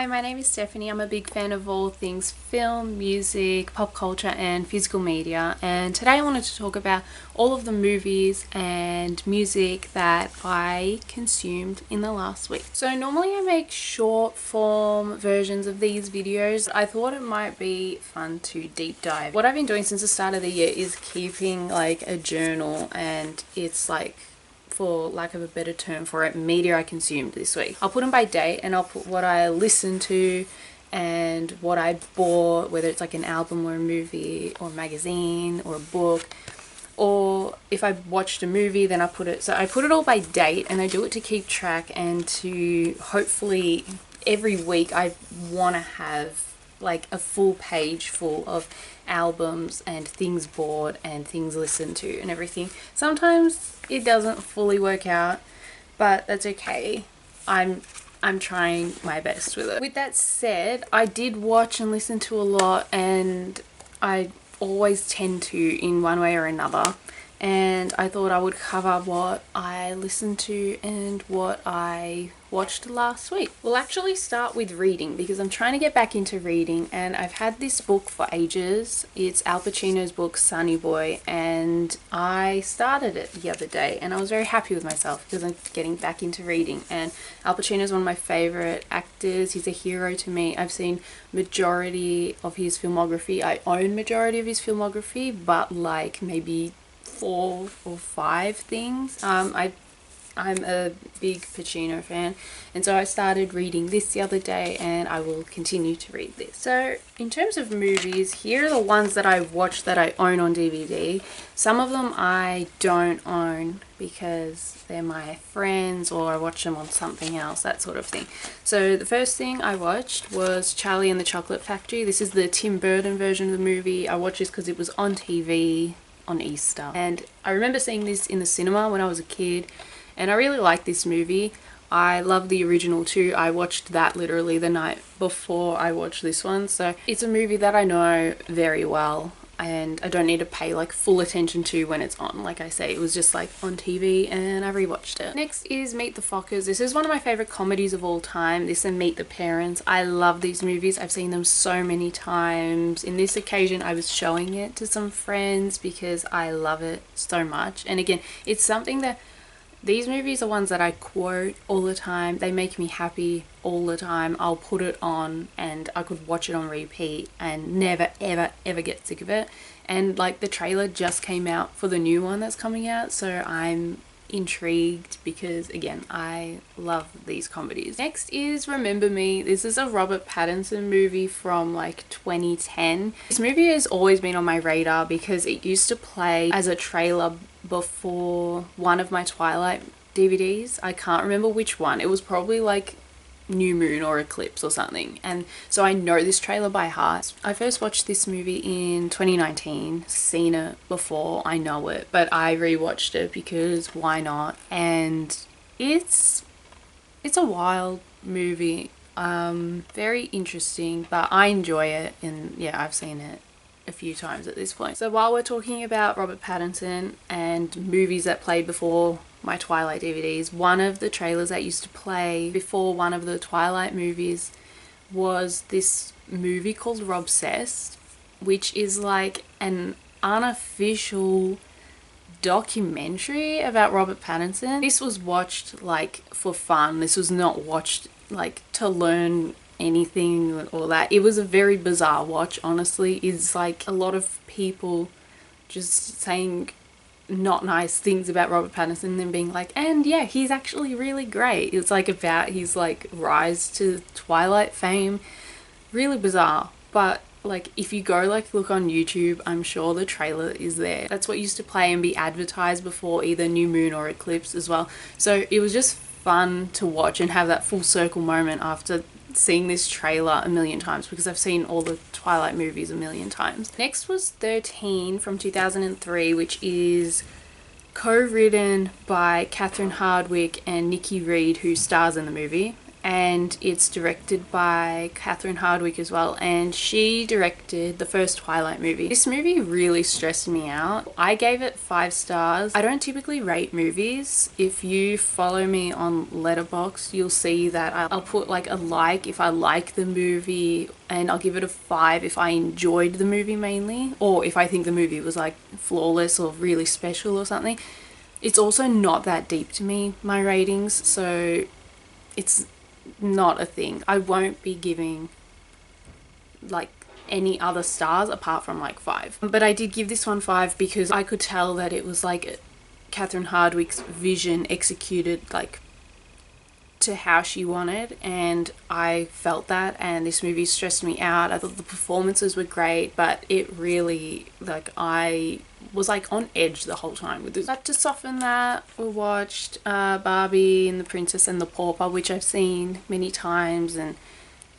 Hi, my name is Stephanie. I'm a big fan of all things film, music, pop culture and physical media, and today I wanted to talk about all of the movies and music that I consumed in the last week. So normally I make short form versions of these videos. I thought it might be fun to deep dive. What I've been doing since the start of the year is keeping like a journal, and it's like, for lack of a better term for it, media I consumed this week. I'll put them by date and I'll put what I listened to and what I bought, whether it's like an album or a movie or a magazine or a book, or if I watched a movie then I put it, so I put it all by date, and I do it to keep track and to hopefully every week I want to have like a full page full of albums and things bought and things listened to and everything. Sometimes it doesn't fully work out, but that's okay. I'm trying my best with it. With that said, I did watch and listen to a lot, and I always tend to in one way or another, and I thought I would cover what I listened to and what I watched last week. We'll actually start with reading because I'm trying to get back into reading, and I've had this book for ages. It's Al Pacino's book Sonny Boy, and I started it the other day and I was very happy with myself because I'm getting back into reading. And Al Pacino is one of my favorite actors. He's a hero to me. I've seen majority of his filmography. I own majority of his filmography, but like maybe 4 or 5 things. I'm a big Pacino fan, and so I started reading this the other day, and I will continue to read this. So in terms of movies, here are the ones that I've watched that I own on DVD. Some of them I don't own because they're my friends or I watch them on something else, that sort of thing. So the first thing I watched was Charlie and the Chocolate Factory. This is the Tim Burton version of the movie. I watched this because it was on TV on Easter, and I remember seeing this in the cinema when I was a kid, and I really liked this movie. I love the original too. I watched that literally the night before I watched this one, so it's a movie that I know very well and I don't need to pay like full attention to when it's on. Like I say, it was just like on TV and I rewatched it. Next is Meet the Fockers. This is one of my favorite comedies of all time. This and Meet the Parents. I love these movies. I've seen them so many times. In this occasion, I was showing it to some friends because I love it so much. And again, it's something that these movies are ones that I quote all the time. They make me happy all the time. I'll put it on and I could watch it on repeat and never ever ever get sick of it. And like the trailer just came out for the new one that's coming out, so I'm intrigued because again, I love these comedies. Next is Remember Me. This is a Robert Pattinson movie from like 2010. This movie has always been on my radar because it used to play as a trailer before one of my Twilight DVDs. I can't remember which one. It was probably like New Moon or Eclipse or something, and so I know this trailer by heart. I first watched this movie in 2019, seen it before, I know it, but I rewatched it because why not? And it's a wild movie, very interesting, but I enjoy it, and yeah, I've seen it a few times at this point. So while we're talking about Robert Pattinson and movies that played before my Twilight DVDs, one of the trailers that used to play before one of the Twilight movies was this movie called Robsessed, which is like an unofficial documentary about Robert Pattinson. This was watched like for fun. This was not watched like to learn anything or that. It was a very bizarre watch, honestly. It's like a lot of people just saying not nice things about Robert Pattinson and then being like, and yeah, he's actually really great. It's like about his like rise to Twilight fame. Really bizarre, but like if you go like look on YouTube, I'm sure the trailer is there. That's what used to play and be advertised before either New Moon or Eclipse as well. So it was just fun to watch and have that full circle moment after seeing this trailer a million times, because I've seen all the Twilight movies a million times. Next was 13 from 2003, which is co-written by Catherine Hardwicke and Nikki Reed, who stars in the movie. and it's directed by Catherine Hardwicke as well, and she directed the first Twilight movie. This movie really stressed me out. I gave it 5 stars. I don't typically rate movies. If you follow me on Letterboxd, you'll see that I'll put like a like if I like the movie, and I'll give it a 5 if I enjoyed the movie mainly, or if I think the movie was like flawless or really special or something. It's also not that deep to me, my ratings, so it's not a thing. I won't be giving like any other stars apart from like 5. But I did give this one 5 because I could tell that it was like Catherine Hardwicke's vision executed like to how she wanted, and I felt that, and this movie stressed me out. I thought the performances were great, but it really, like, I was like on edge the whole time with this. But to soften that, we watched Barbie and the Princess and the Pauper, which I've seen many times, and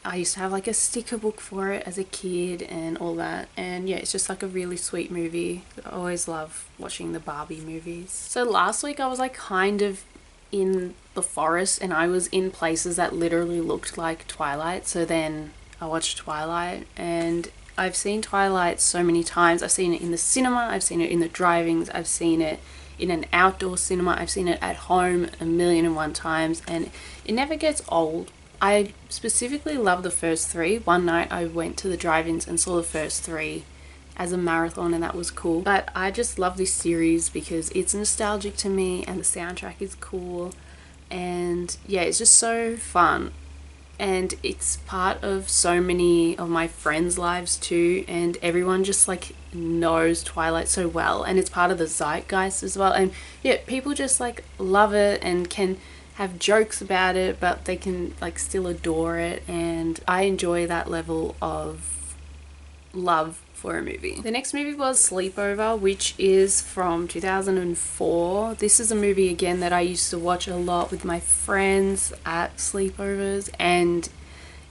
I used to have like a sticker book for it as a kid and all that. And yeah, it's just like a really sweet movie. I always love watching the Barbie movies. So last week I was like kind of in the forest, and I was in places that literally looked like Twilight. So then I watched Twilight, and I've seen Twilight so many times. I've seen it in the cinema, I've seen it in the drive-ins, I've seen it in an outdoor cinema, I've seen it at home 1,000,001 times, and it never gets old. I specifically love the first 3. One night I went to the drive-ins and saw the first 3 as a marathon, and that was cool. But I just love this series because it's nostalgic to me, and the soundtrack is cool, and yeah, it's just so fun, and it's part of so many of my friends' lives too, and everyone just like knows Twilight so well, and it's part of the zeitgeist as well, and yeah, people just like love it and can have jokes about it, but they can like still adore it, and I enjoy that level of love for a movie. The next movie was Sleepover, which is from 2004. This is a movie again that I used to watch a lot with my friends at sleepovers, and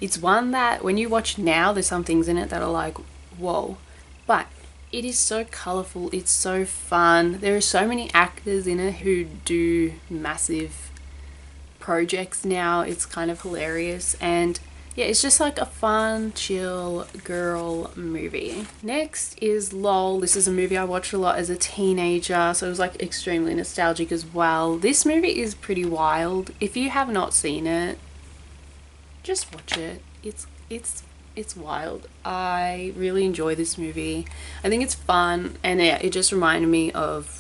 it's one that when you watch now, there's some things in it that are like, whoa, but it is so colourful, it's so fun. There are so many actors in it who do massive projects now. It's kind of hilarious, and yeah, it's just like a fun, chill girl movie. Next is LOL. This is a movie I watched a lot as a teenager, so it was like extremely nostalgic as well. This movie is pretty wild. If you have not seen it, just watch it. It's wild. I really enjoy this movie. I think it's fun, and yeah, it just reminded me of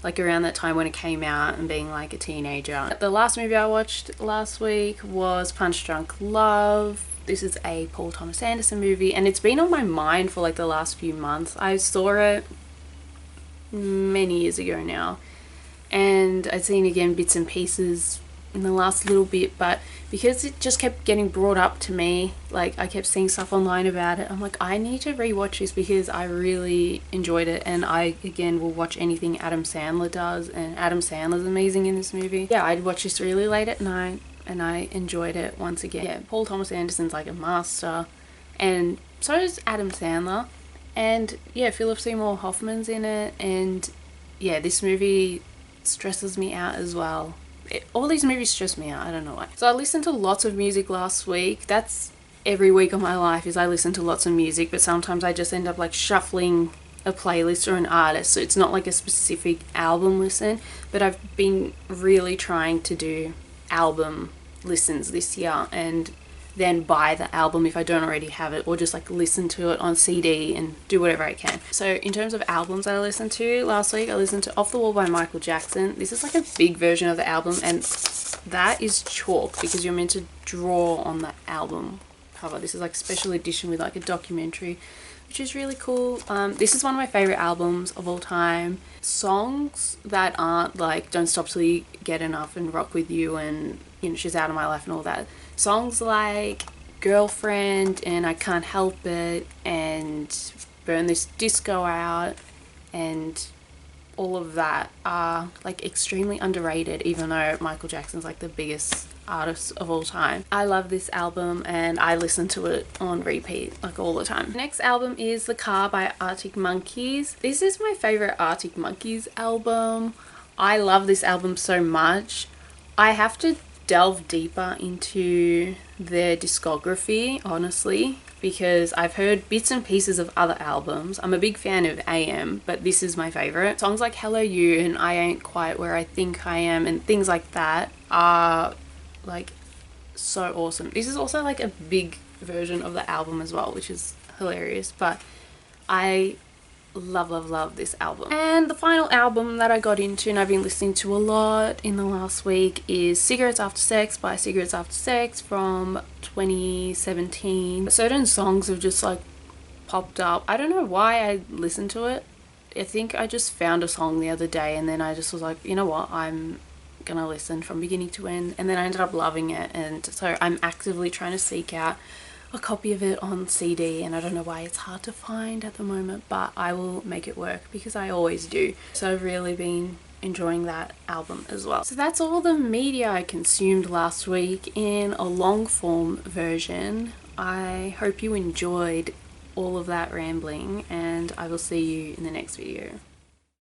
like around that time when it came out and being like a teenager. The last movie I watched last week was Punch Drunk Love. This is a Paul Thomas Anderson movie, and it's been on my mind for like the last few months. I saw it many years ago now, and I'd seen again bits and pieces in the last little bit, but because it just kept getting brought up to me, like I kept seeing stuff online about it, I'm like, I need to rewatch this because I really enjoyed it, and I again will watch anything Adam Sandler does, and Adam Sandler's amazing in this movie. Yeah, I'd watch this really late at night, and I enjoyed it once again. Yeah, Paul Thomas Anderson's like a master, and so is Adam Sandler, and yeah, Philip Seymour Hoffman's in it, and yeah, this movie stresses me out as well. All these movies stress me out, I don't know why. So I listened to lots of music last week. That's every week of my life, is I listen to lots of music, but sometimes I just end up like shuffling a playlist or an artist, so it's not like a specific album listen, but I've been really trying to do album listens this year, and then buy the album if I don't already have it, or just like listen to it on CD and do whatever I can. So in terms of albums that I listened to last week, I listened to Off the Wall by Michael Jackson. This is like a big version of the album, and that is chalk because you're meant to draw on the album cover. This is like a special edition with like a documentary, which is really cool. This is one of my favorite albums of all time. Songs that aren't like Don't Stop Till You Get Enough and Rock With You and, you know, She's Out of My Life and all that. Songs like Girlfriend and I Can't Help It and Burn This Disco Out and all of that are like extremely underrated, even though Michael Jackson's like the biggest artist of all time. I love this album and I listen to it on repeat like all the time. The next album is The Car by Arctic Monkeys. This is my favorite Arctic Monkeys album. I love this album so much. I have to delve deeper into their discography, honestly, because I've heard bits and pieces of other albums. I'm a big fan of AM, but this is my favorite. Songs like Hello You and I Ain't Quite Where I Think I Am and things like that are like so awesome. This is also like a big version of the album as well, which is hilarious, but I love this album. And the final album that I got into and I've been listening to a lot in the last week is Cigarettes After Sex by Cigarettes After Sex from 2017. Certain songs have just like popped up. I don't know why I listened to it. I think I just found a song the other day and then I just was like, you know what, I'm gonna listen from beginning to end, and then I ended up loving it, and so I'm actively trying to seek out a copy of it on CD, and I don't know why it's hard to find at the moment, but I will make it work because I always do. So I've really been enjoying that album as well. So that's all the media I consumed last week in a long form version. I hope you enjoyed all of that rambling, and I will see you in the next video.